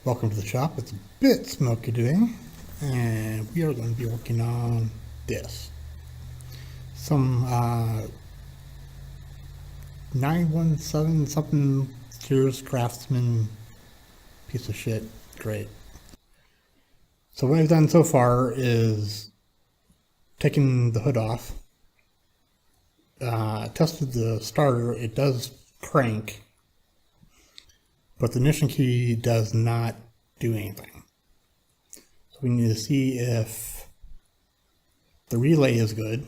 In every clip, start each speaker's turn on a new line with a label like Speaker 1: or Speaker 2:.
Speaker 1: Welcome to the shop. It's a bit smoky today, and we are going to be working on this. Some 917 something Sears Craftsman piece of shit. Great. So what I've done so far is taking the hood off. Tested the starter. It does crank, but the ignition key does not do anything. So we need to see if the relay is good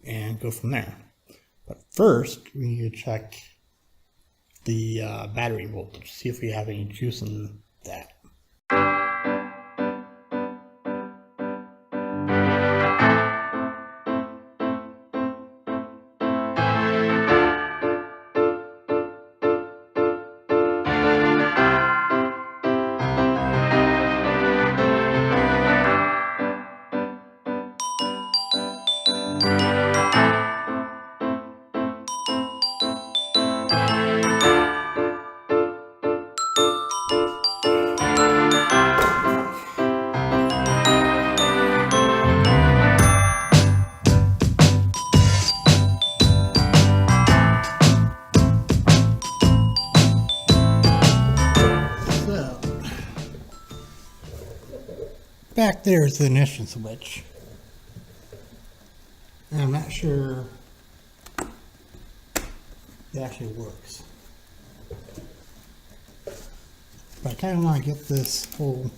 Speaker 1: and go from there. But first, we need to check the battery voltage, see if we have any juice in that. Back there is the ignition switch. And I'm not sure it actually works. But I kind of want to get this whole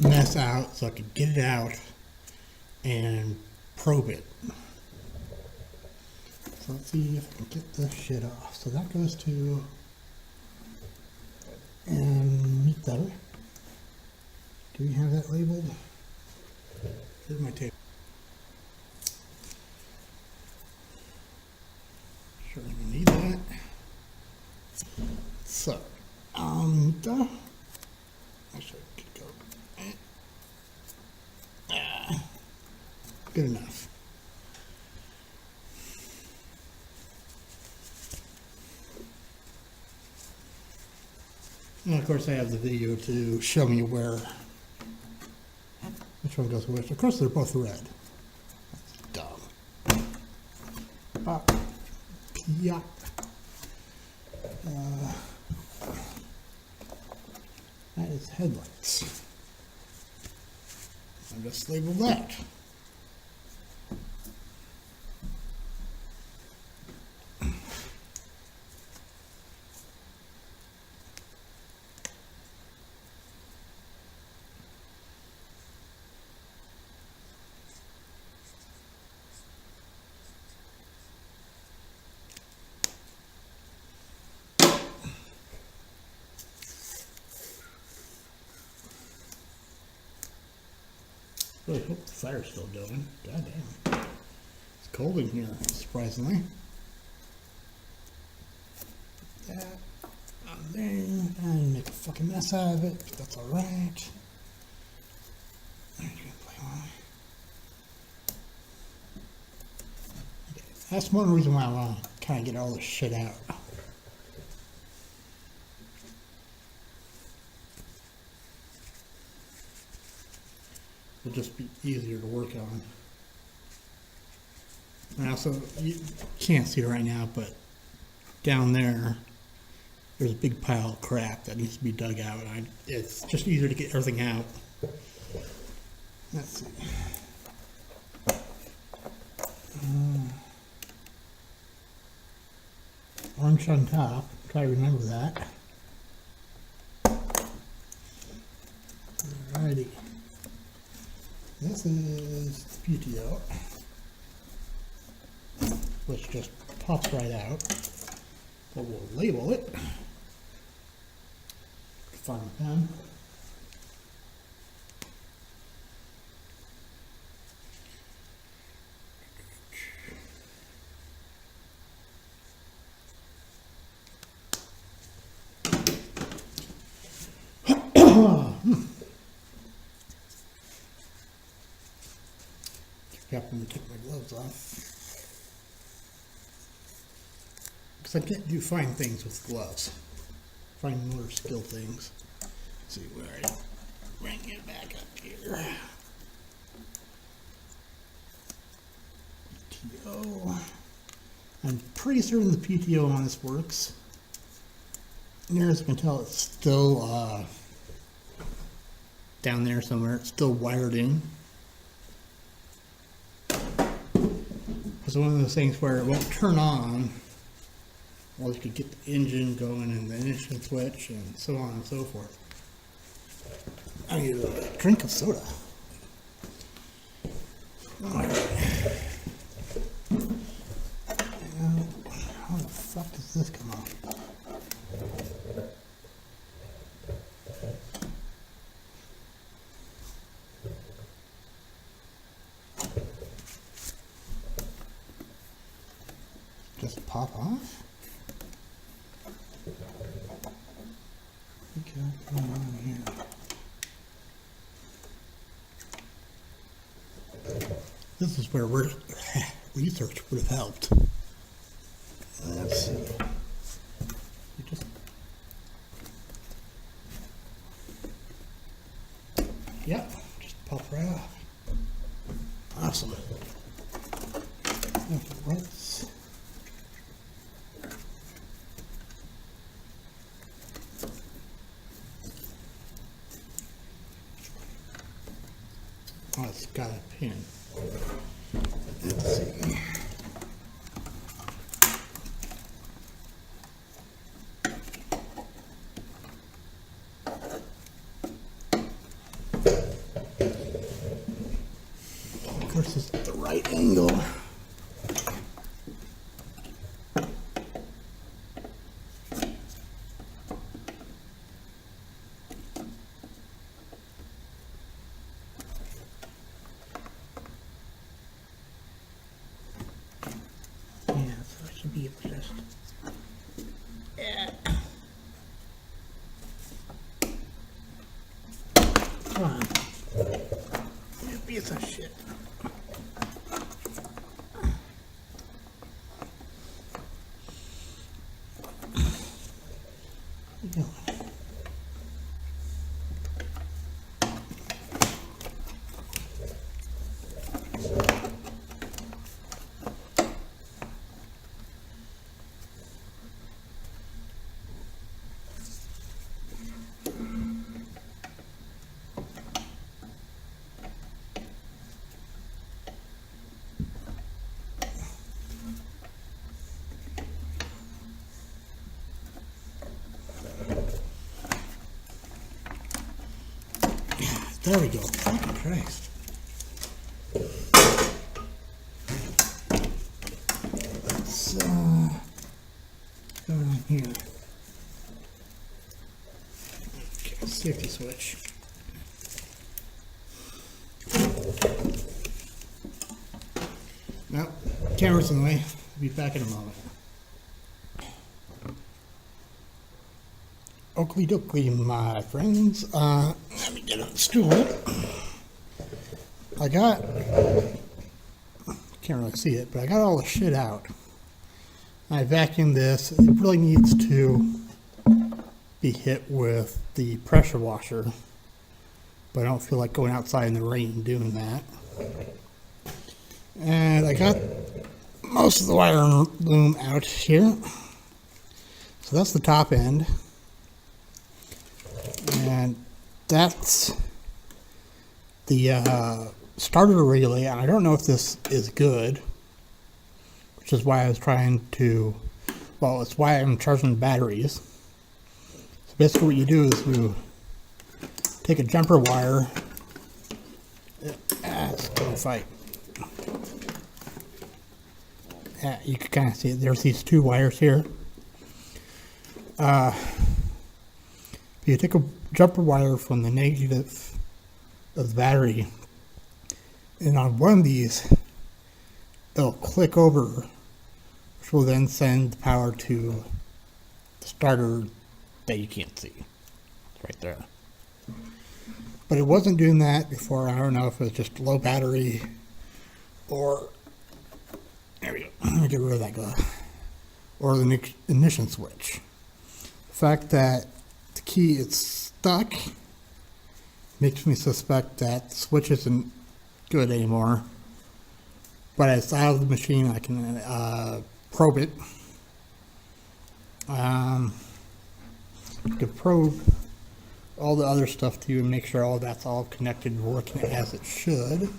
Speaker 1: mess out so I can get it out and probe it. So let's see if I can get this shit off. So that goes to meter. Do we have that labeled? Here's my tape. Sure, we need that. So, actually, I could go. Good enough. And of course, I have the video to show me which one goes with which. Of course, they're both red. That's dumb. Pop. Yeah. That is headlights. I just labeled that. Really hope the fire's still going. God damn. It's cold in here, surprisingly. That on there. And make a fucking mess out of it, but that's alright. That's one reason why I want to kind of get all this shit out. It'll just be easier to work on. And also, you can't see it right now, but down there's a big pile of crap that needs to be dug out. It's just easier to get everything out. Let's see. Orange on top. Try to remember that. Alrighty. This is the PTO, which just pops right out, but we'll label it. Find the pen. Happened to take my gloves off because I can't do fine things with gloves. Fine motor skill things. see where I bring it back up here. PTO. I'm pretty certain the PTO on this works. Here, as you can tell, it's still down there somewhere. It's still wired in. It's one of those things where it won't turn on. Well, you could get the engine going and the ignition switch and so on and so forth. I need a drink of soda. Alright. How the fuck does this come off? Just pop off? What's going on here? This is where research would have helped. Let's see. You just pop right off. Awesome. Okay, let's. Oh, it's got a pin. Let's see. Of course, it's at the right angle. Be just come on, you piece of shit. What are you doing? There we go. Fucking Christ. Let's go on here. Okay, safety switch. Nope, camera's in the way. I'll be back in a moment. Oakley dokley, my friends. Let me get on the stool. I got, can't really see it, but I got all the shit out. I vacuumed this. It really needs to be hit with the pressure washer, but I don't feel like going outside in the rain doing that. And I got most of the wire loom out here. So that's the top end. And that's the starter relay. I don't know if this is good, which is why I was trying to, well, it's why I'm charging batteries. So basically what you do is you take a jumper wire. It's gonna fight. You can kind of see it. There's these two wires here. You take a jumper wire from the negative of the battery, and on one of these, it'll click over, which will then send the power to the starter that you can't see. It's right there. But it wasn't doing that before. I don't know if it was just low battery or, there we go, let me get rid of that guy, or the ignition switch. The fact that the key is stuck makes me suspect that the switch isn't good anymore. But it's out of the machine. I can probe it. You can probe all the other stuff too and make sure all that's all connected and working as it should.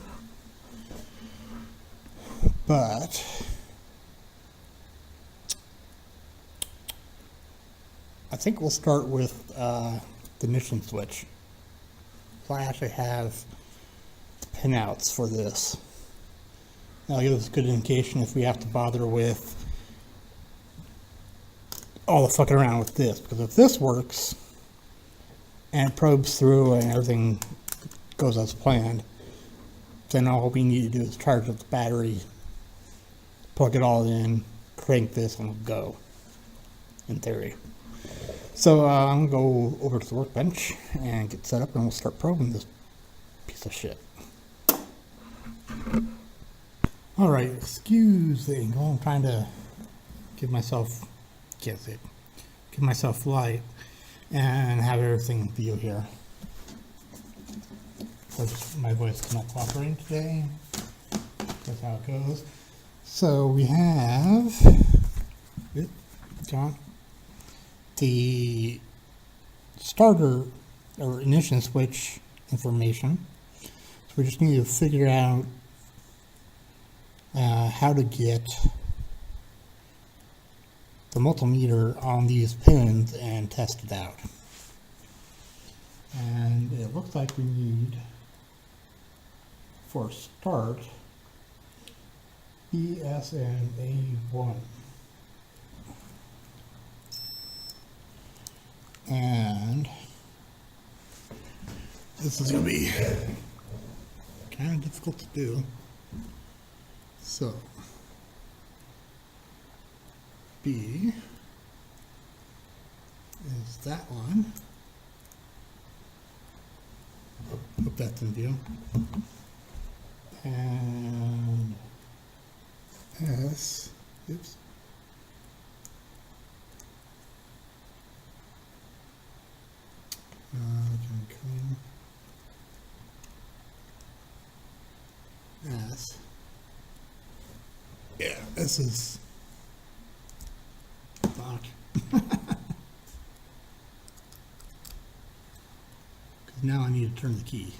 Speaker 1: But I think we'll start with the ignition switch. So I actually have pinouts for this. That'll give us a good indication if we have to bother with all the fucking around with this. Because if this works and it probes through and everything goes as planned, then all we need to do is charge up the battery, plug it all in, crank this, and we'll go, in theory. So I'm going to go over to the workbench and get set up, and we'll start probing this piece of shit. Alright, excuse the angle. I'm trying to give myself light and have everything view here. So my voice is not cooperating today. That's how it goes. So we have the starter or ignition switch information. So we just need to figure out how to get the multimeter on these pins and test it out. And it looks like we need, for start, ESNA1. And this is going to be kind of difficult to do. So, B is that one. Hope that's in view. And S, oops. S. Yeah, this is fuck. Because now I need to turn the key.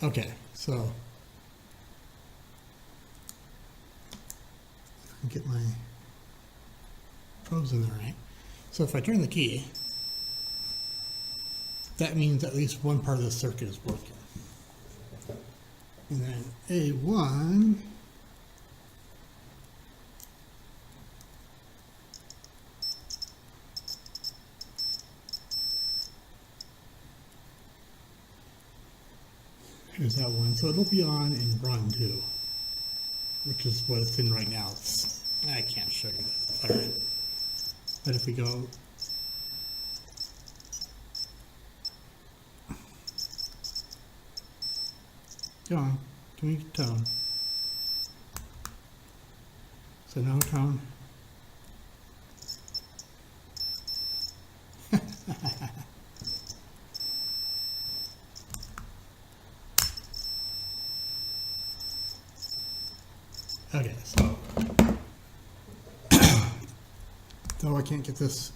Speaker 1: Okay, so get my probes in there right. So if I turn the key, that means at least one part of the circuit is working. And then A1 here's that one. So it'll be on and run too, which is what it's in right now. I can't show you that. Alright. But if we go on, give me tone. So no tone. Okay, so though I can't get this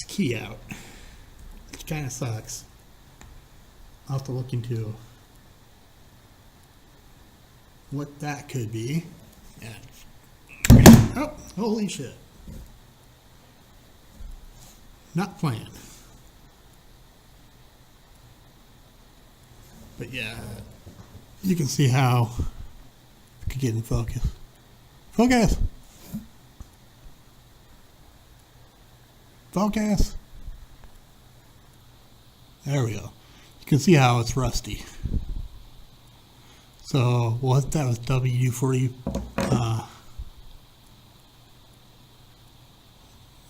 Speaker 1: key out, which kind of sucks. I'll have to look into what that could be. Yeah. Oh, holy shit. Not planned. But yeah, you can see how I could get in focus. Focus! Focus! There we go. You can see how it's rusty. So we'll hit that with WD-40.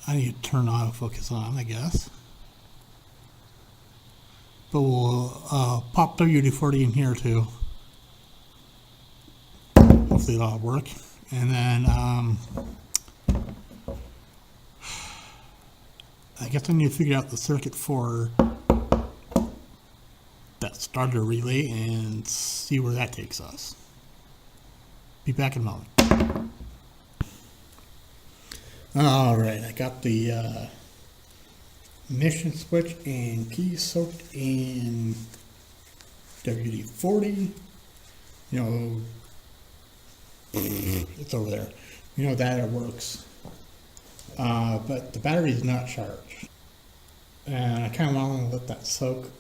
Speaker 1: I need to turn autofocus on, I guess. but we'll pop WD-40 in here too. Hopefully that'll work. And then I guess I need to figure out the circuit for that starter relay and see where that takes us. Be back in a moment. Alright, I got the ignition switch and key soaked in WD-40. You know, it's over there. You know that it works. But the battery is not charged. And I kind of want to let that soak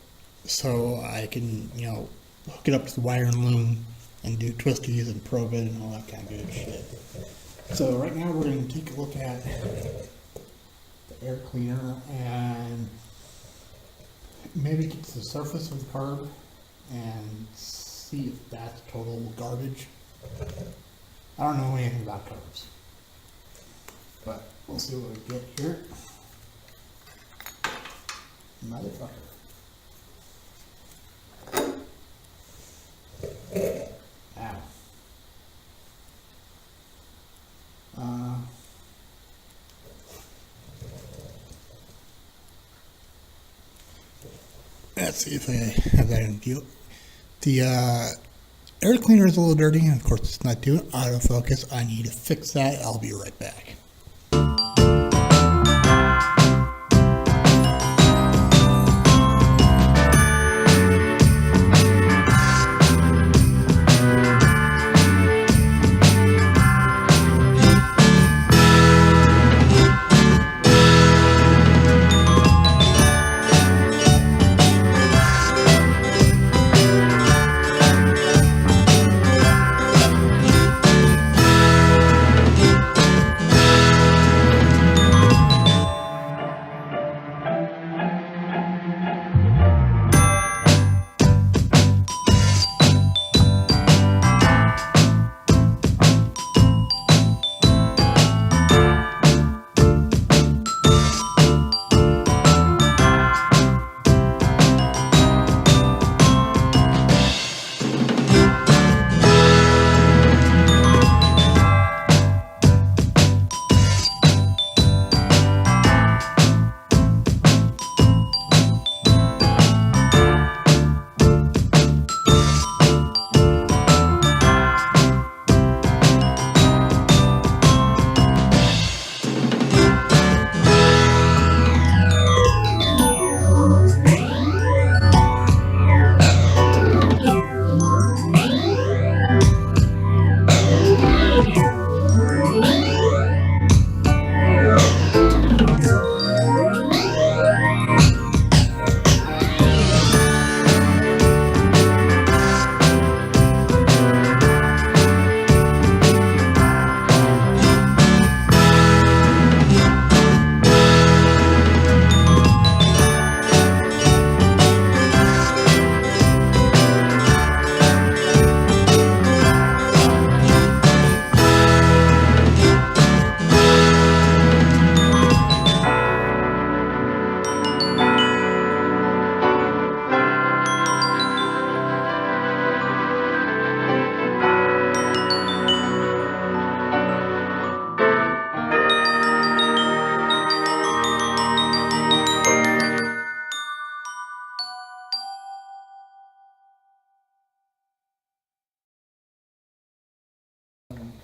Speaker 1: so I can, you know, hook it up to the wire and loom and do twisties and probe it and all that kind of good shit. So right now we're going to take a look at the air cleaner and maybe get to the surface of the carb and see if that's total garbage. I don't know anything about carbs, but we'll see what we get here. Motherfucker. Ow. Let's see if I have that in view. The air cleaner is a little dirty, and of course it's not doing autofocus. I need to fix that. I'll be right back.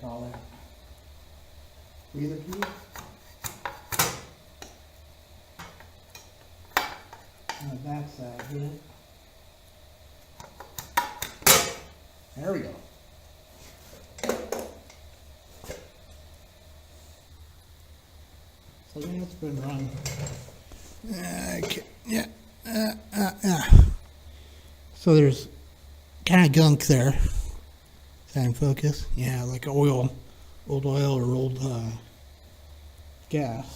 Speaker 1: Call that breather key. On the back side here. There we go. So then it's been run. Okay. Yeah. So there's kind of gunk there. Is that in focus? Yeah, like oil, old oil or old gas.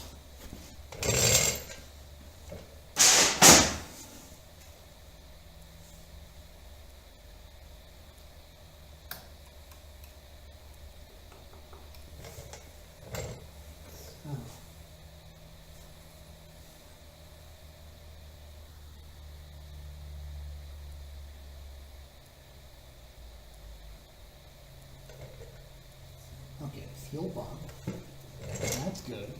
Speaker 1: fuel pump. That's good.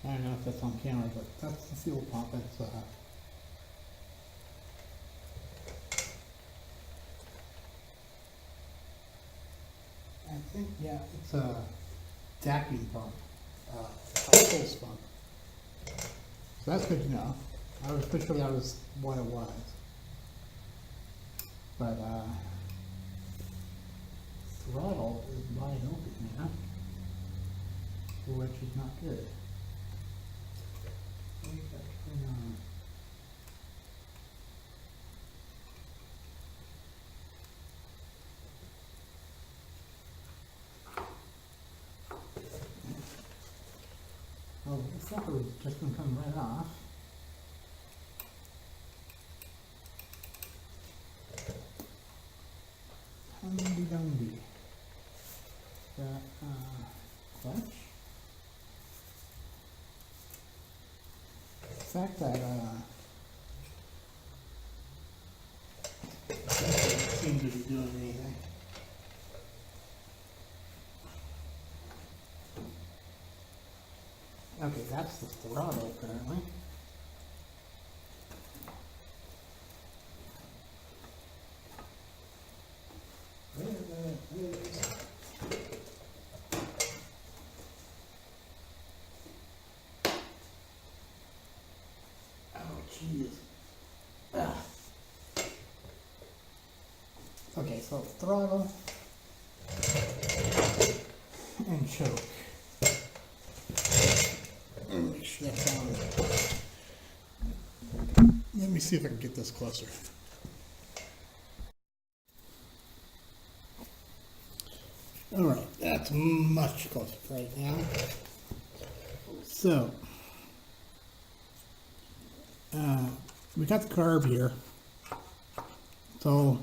Speaker 1: I don't know if that's on camera, but that's the fuel pump. It's I think, yeah, it's a vacuum pump, pulse pump. So that's good to know. I was pretty sure that was what it was. But throttle is wide open now, which is not good. Oh, the sucker was just going to come right off. Humdy dumdy. That, clutch. The fact that, doesn't seem to be doing anything. Okay, that's the throttle apparently. Oh, jeez. Okay, so throttle and choke. Make sure that's on. Let me see if I can get this closer. All right, that's much closer right now. So, we got the carb here. It's all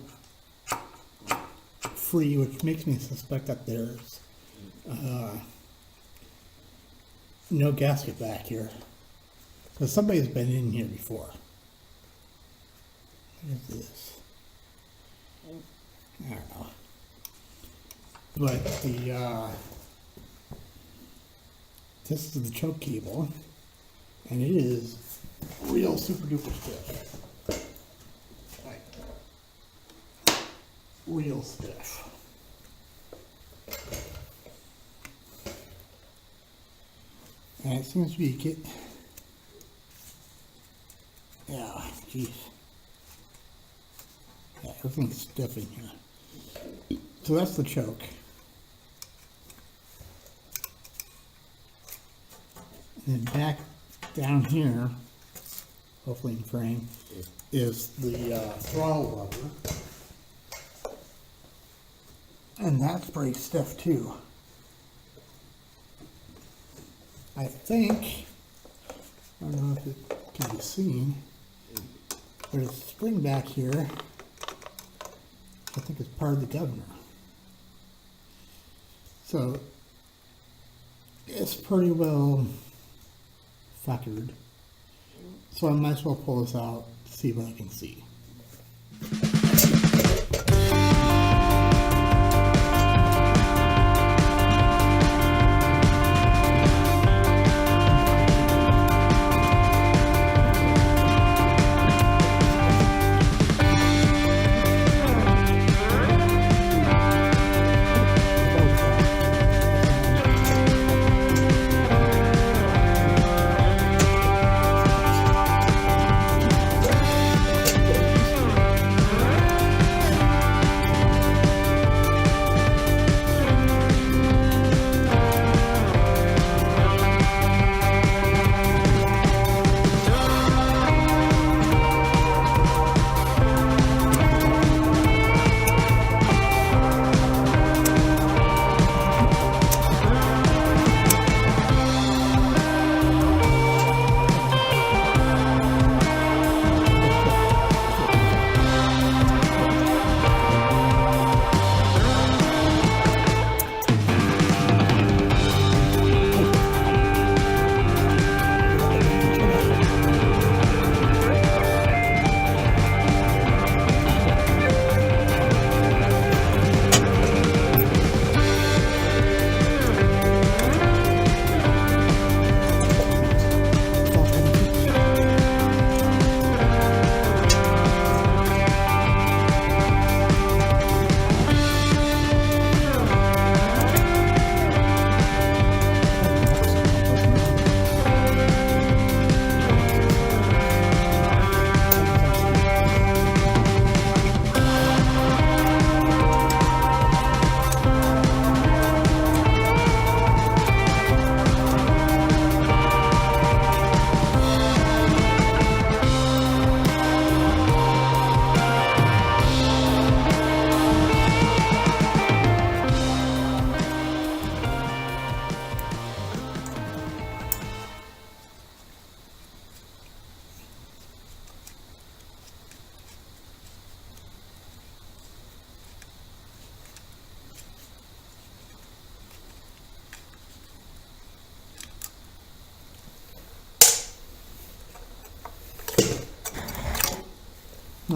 Speaker 1: free, which makes me suspect that there's no gasket back here, because somebody's been in here before. What is this? I don't know. But the this is the choke cable, and it is real super duper stiff. Like real stiff. And it seems to be yeah, geez. Yeah, everything's stiff in here. So that's the choke. And then back down here, hopefully in frame, is the throttle lever. And that's pretty stiff too. I think, I don't know if it can be seen, there's a spring back here, I think it's part of the governor. So, it's pretty well factored. So I might as well pull this out, see what I can see.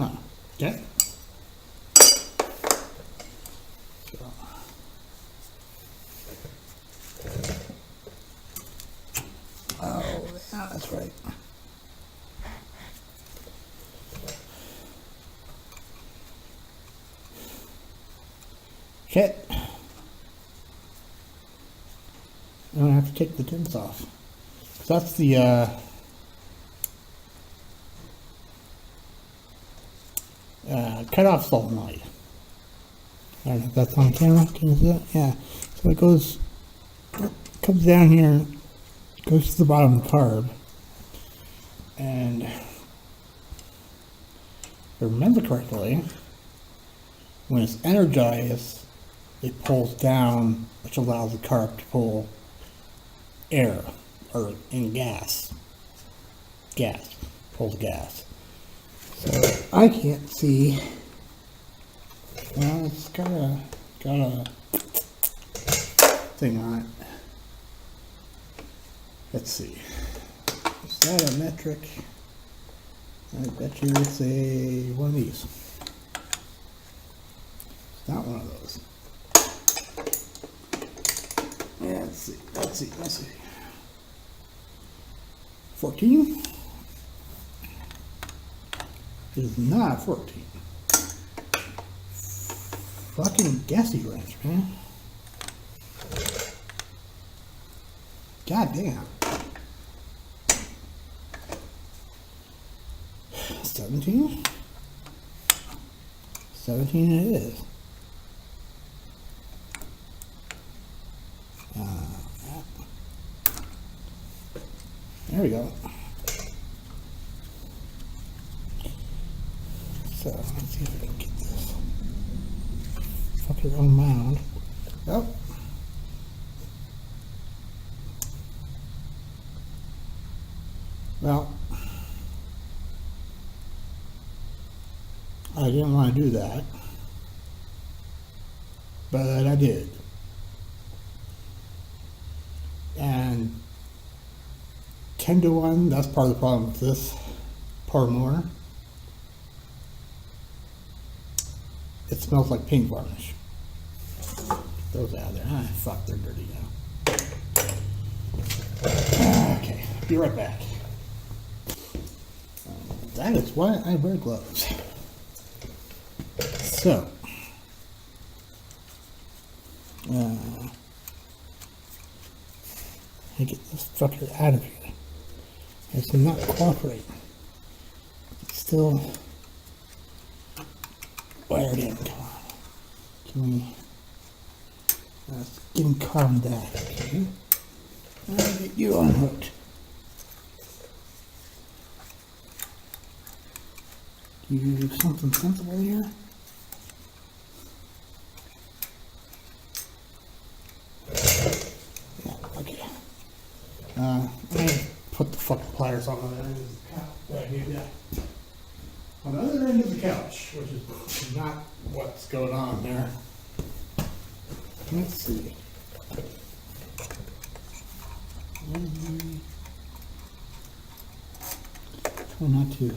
Speaker 1: Oh, okay. Oh, yeah, that's right. Shit. I'm gonna have to take the tins off. So that's the cut off solenoid. I don't know if that's on camera. Can you see that? Yeah. So it comes down here, goes to the bottom of the carb, and if I remember correctly, when it's energized, it pulls down, which allows the carb to pull air or in gas. Pulls gas. So I can't see. Well, it's got a thing on it. Let's see. Is that a metric? I bet you it's one of these. It's not one of those. Yeah, let's see. 14? It is not 14. Fucking gassy wrench, man. God damn. 17? 17 it is. There we go. So, let's see if I can get this fucker unwound. Oh. Well, I didn't want to do that, but I did. And 10 to 1, that's part of the problem with this power mower. It smells like paint varnish. Those out of there. Ah, fuck, they're dirty now. Okay, be right back. That is why I wear gloves. So, I get this fucker out of here. It's not cooperating. It's still wired in. Come on. Can we? It's getting calmed down. Okay. I'll get you unhooked. Do you do something sensible here? Yeah, okay. I put the fucking pliers on the other end of the couch. Right here, yeah. On the other end of the couch, which is not what's going on there. Let's see. Try not to.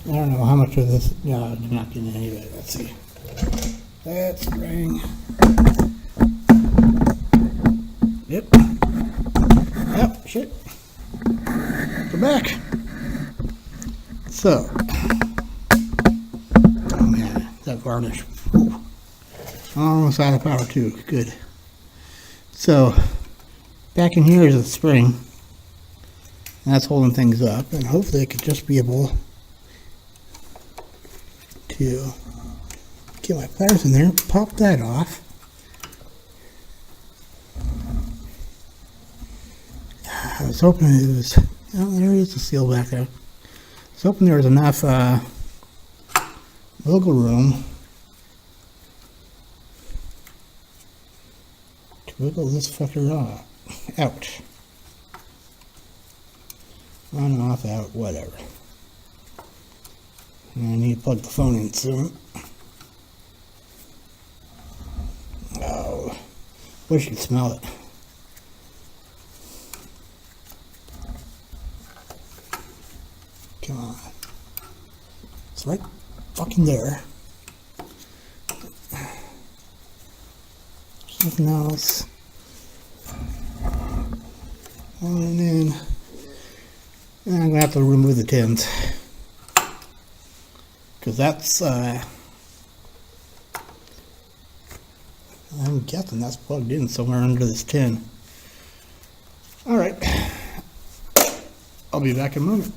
Speaker 1: I don't know how much of this. No, I'm not getting any of it. Let's see. That's the ring. Yep. Yep, shit. Go back. So. Oh man, that varnish. Ooh. Almost out of power too. Good. So, back in here is a spring. And that's holding things up. And hopefully I could just be able to get my pliers in there, pop that off. I was hoping it was, oh, there is a seal back there. I was hoping there was enough wiggle room to wiggle this fucker off, out. On, off, out, whatever. I need to plug the phone in soon. Oh, wish you'd smell it. Come on. It's right fucking there. Nothing else. And then I'm going to have to remove the tins. Because that's, I'm guessing that's plugged in somewhere under this tin. Alright. I'll be back in a moment.